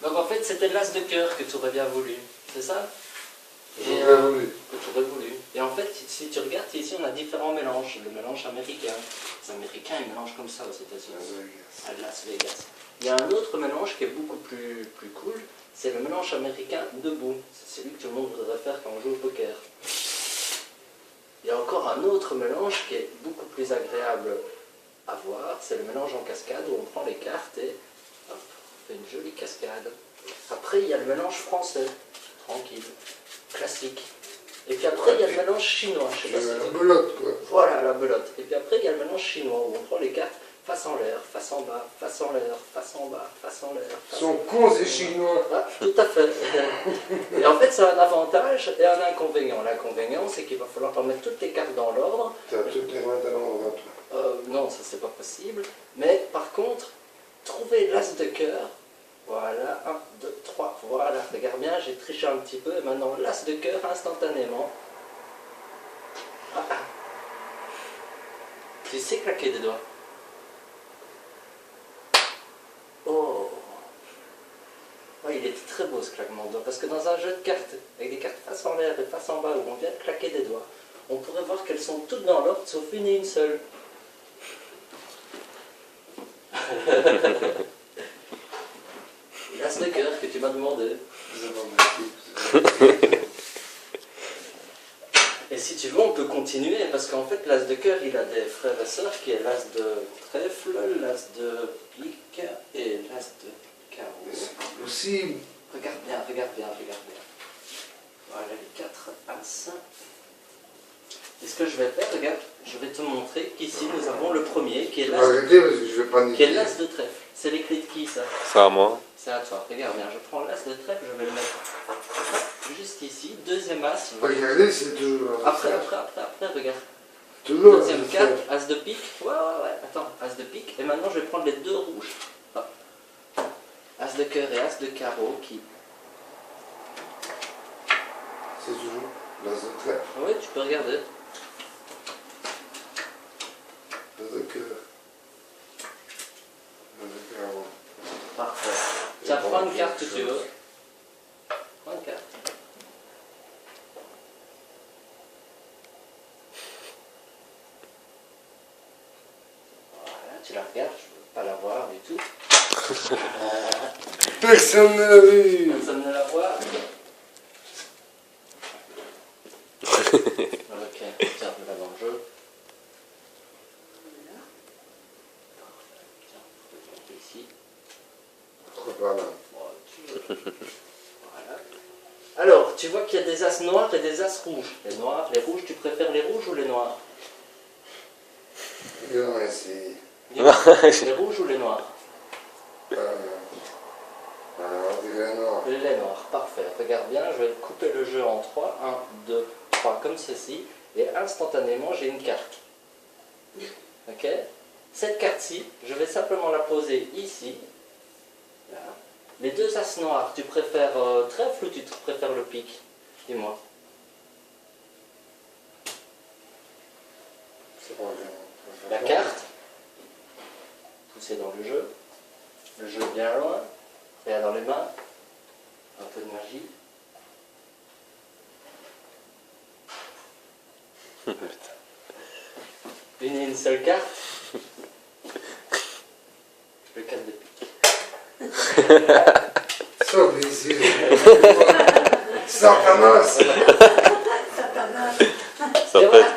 Donc en fait, c'était l'as de cœur que tu aurais bien voulu, c'est ça? J'aurais voulu. Que tu aurais voulu. Et en fait, si tu regardes ici, on a différents mélanges. Le mélange américain. Les Américains, ils mélangent comme ça aux États-Unis. À Las Vegas. Il y a un autre mélange qui est beaucoup plus cool. C'est le mélange américain debout. C'est celui que tout le monde voudrait faire quand on joue au poker. Il y a encore un autre mélange qui est beaucoup plus agréable à voir. C'est le mélange en cascade où on prend les cartes et hop, on fait une jolie cascade. Après, il y a le mélange français. Tranquille. Classique. Et puis après, il y a le mélange chinois. Je sais pas si La belote, quoi. Voilà, la belote. Et puis après, il y a le mélange chinois où on prend les cartes face en l'air, face en bas, face en l'air, face en bas, face en l'air. Ils sont cons, ces Chinois. Ah, tout à fait. Et en fait, ça a un avantage et un inconvénient. L'inconvénient, c'est qu'il va falloir remettre toutes les cartes dans l'ordre. Tu as toutes les mains à l'endroit, toi. Non, ça, c'est pas possible. Mais par contre, trouver l'as de cœur. Voilà, 1, 2, 3, voilà, regarde bien, j'ai triché un petit peu, et maintenant l'as de cœur instantanément. Ah. Tu sais claquer des doigts. Oh. Ouais, il était très beau ce claquement de doigts, parce que dans un jeu de cartes, avec des cartes face en l'air et face en bas, où on vient de claquer des doigts, on pourrait voir qu'elles sont toutes dans l'ordre, sauf une et une seule. L'as de cœur que tu m'as demandé. Et si tu veux, on peut continuer, parce qu'en fait, l'as de cœur, il a des frères et sœurs, qui est l'as de trèfle, l'as de pique et l'as de carreau. C'est possible. Regarde bien, regarde bien, regarde bien. Voilà les 4 as. Et ce que je vais faire, regarde, je vais te montrer qu'ici, nous avons le premier, qui est l'as Arrêtez, parce que je vais pas qui est l'as de trèfle. C'est les clés de qui, ça? C'est à moi. C'est à toi. Regarde bien, je prends l'as de trèfle, je vais le mettre juste ici. Deuxième as. Regardez, c'est toujours. Après, regarde. Toujours. Deuxième carte, as de pique. Ouais. Attends, as de pique. Et maintenant, je vais prendre les deux rouges. Hop. As de cœur et as de carreau qui. C'est toujours l'as de trèfle. Oui, tu peux regarder. L'as de cœur. L'as de carreau. Parfait. Tiens, prends une carte que tu veux. Prends une carte. Voilà, tu la regardes, je ne veux pas la voir du tout. Personne ne l'a vu. Personne ne la voit. Ok, tiens, là dans le jeu. Voilà. Parfait. Tiens, je peux monter ici. Trop par là. Voilà. Alors, tu vois qu'il y a des as noirs et des as rouges. Les noirs, les rouges, tu préfères les rouges ou les noirs? Non, c'est. Les rouges ou les noirs? Alors, on dirait noir. Les noirs, parfait. Regarde bien, je vais couper le jeu en 3. 1, 2, 3, comme ceci. Et instantanément, j'ai une carte. Ok? Cette carte-ci, je vais simplement la poser ici. Là. Les deux as noirs, tu préfères trèfle ou tu préfères le pique? Dis-moi. C'est pas bien. La carte, poussée dans le jeu bien loin, regarde dans les mains, un peu de magie. Une et une seule carte, le 4 de pique. Sauf ici. Satanas. Ça Et peut voilà, être